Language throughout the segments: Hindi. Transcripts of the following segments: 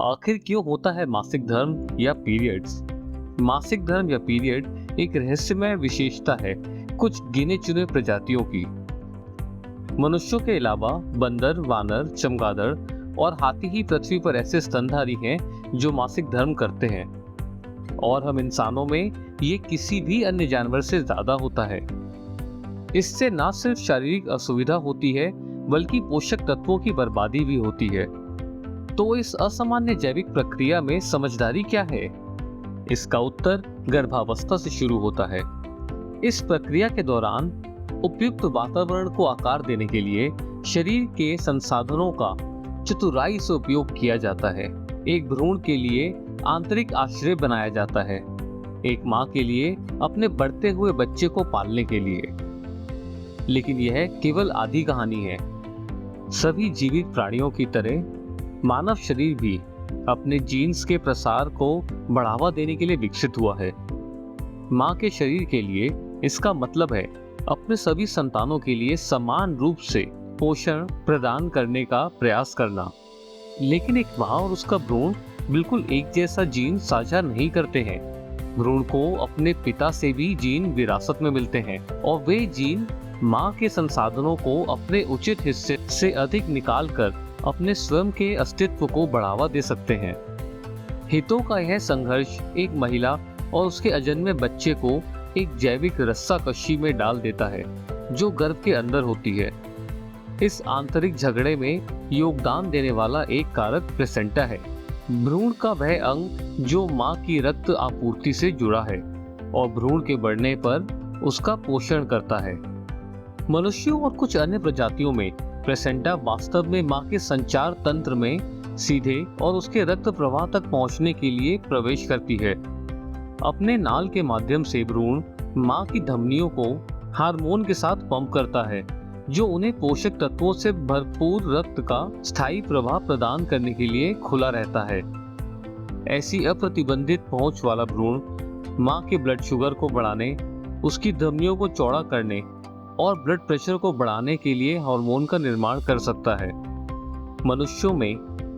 आखिर क्यों होता है मासिक धर्म या पीरियड्स? मासिक धर्म या पीरियड एक रहस्यमय विशेषता है कुछ गिने चुने प्रजातियों की। मनुष्यों के अलावा बंदर, वानर, चमगादड़ और हाथी ही पृथ्वी पर ऐसे स्तनधारी हैं जो मासिक धर्म करते हैं, और हम इंसानों में ये किसी भी अन्य जानवर से ज्यादा होता है। इससे न सिर्फ शारीरिक असुविधा होती है बल्कि पोषक तत्वों की बर्बादी भी होती है। तो इस असामान्य जैविक प्रक्रिया में समझदारी क्या है? इसका उत्तर गर्भावस्था से शुरू होता है। इस प्रक्रिया के दौरान उपयुक्त वातावरण को आकार देने के लिए शरीर के संसाधनों का चतुराई से उपयोग किया जाता है। एक भ्रूण के लिए आंतरिक आश्रय बनाया जाता है, एक माँ के लिए अपने बढ़ते हुए बच्चे को पालने के लिए। लेकिन यह केवल आधी कहानी है। सभी जीवित प्राणियों की तरह मानव शरीर भी अपने जीन्स के प्रसार को बढ़ावा देने के लिए विकसित हुआ है। माँ के शरीर के लिए इसका मतलब है अपने सभी संतानों के लिए समान रूप से पोषण प्रदान करने का प्रयास करना। लेकिन एक माँ और उसका भ्रूण बिल्कुल एक जैसा जीन साझा नहीं करते हैं। भ्रूण को अपने पिता से भी जीन विरासत में मिलते हैं, और वे जीन माँ के संसाधनों को अपने उचित हिस्से से अधिक निकालकर अपने स्वयं के अस्तित्व को बढ़ावा दे सकते हैं। हितों का यह संघर्ष एक महिला और उसके अजन्मे बच्चे को एक जैविक रस्साकशी में डाल देता है जो गर्भ के अंदर होती है। इस आंतरिक झगड़े में योगदान देने वाला एक कारक प्लेसेंटा है, भ्रूण का वह अंग जो माँ की रक्त आपूर्ति से जुड़ा है और भ्रूण के बढ़ने पर उसका पोषण करता है। मनुष्यों और कुछ अन्य प्रजातियों में प्लेसेंटा वास्तव में माँ के संचार तंत्र में सीधे और उसके रक्त प्रवाह तक पहुँचने के लिए प्रवेश करती है। अपने नाल के माध्यम से भ्रूण माँ की धमनियों को हार्मोन के साथ पंप करता है जो उन्हें पोषक तत्वों से भरपूर रक्त का स्थायी प्रवाह प्रदान करने के लिए खुला रहता है। ऐसी अप्रतिबंधित पहुंच वाला भ्रूण माँ के ब्लड शुगर को बढ़ाने, उसकी धमनियों को चौड़ा करने और ब्लड प्रेशर को बढ़ाने के लिए हार्मोन का निर्माण कर सकता है। मनुष्यों में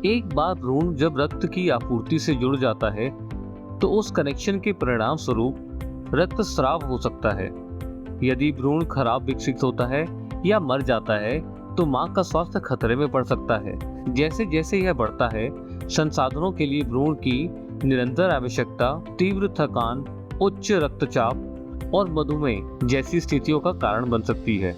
एक बार भ्रूण जब रक्त की आपूर्ति से जुड़ जाता है तो उस कनेक्शन के परिणाम स्वरूप रक्तस्राव हो सकता है। यदि भ्रूण खराब विकसित होता है या मर जाता है तो माँ का स्वास्थ्य खतरे में पड़ सकता है। जैसे जैसे यह बढ़ता है, संसाधनों के लिए भ्रूण की निरंतर आवश्यकता तीव्र थकान, उच्च रक्तचाप और मधुमेह जैसी स्थितियों का कारण बन सकती है।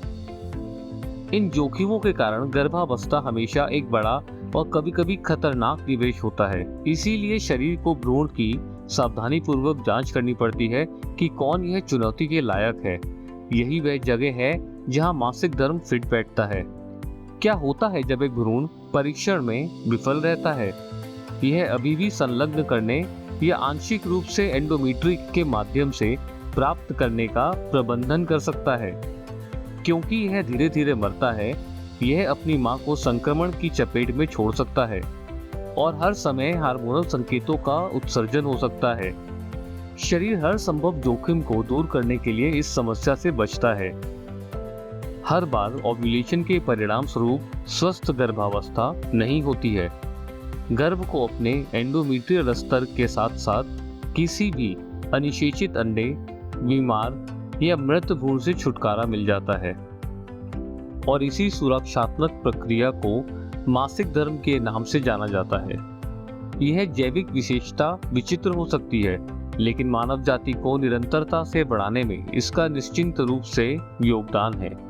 इन जोखिमों के कारण गर्भावस्था हमेशा एक बड़ा और कभी-कभी खतरनाक निवेश होता है। इसीलिए शरीर को भ्रूण की सावधानी पूर्वक जांच करनी पड़ती है कि कौन यह चुनौती के लायक है। यही वह जगह है जहां मासिक धर्म फिट बैठता है। क्या होता है जब एक भ्रूण परीक्षण में विफल रहता है? यह अभी भी संलग्न करने या आंशिक रूप से एंडोमेट्रिक के माध्यम से प्राप्त करने का प्रबंधन कर सकता है। क्योंकि यह धीरे धीरे मरता है, यह अपनी मां को संक्रमण की चपेट में छोड़ सकता है और हर समय हार्मोनल संकेतों का उत्सर्जन हो सकता है। शरीर हर संभव जोखिम को दूर करने के लिए इस समस्या से बचता है। हर बार ओव्यूलेशन के परिणाम स्वरूप स्वस्थ गर्भावस्था नहीं होती है। गर्भ को अपने एंडोमेट्रियल स्तर के साथ साथ किसी भी अनिषेचित अंडे, बीमार या मृत भ्रूण से छुटकारा मिल जाता है, और इसी सुरक्षात्मक प्रक्रिया को मासिक धर्म के नाम से जाना जाता है। यह जैविक विशेषता विचित्र हो सकती है, लेकिन मानव जाति को निरंतरता से बढ़ाने में इसका निश्चित रूप से योगदान है।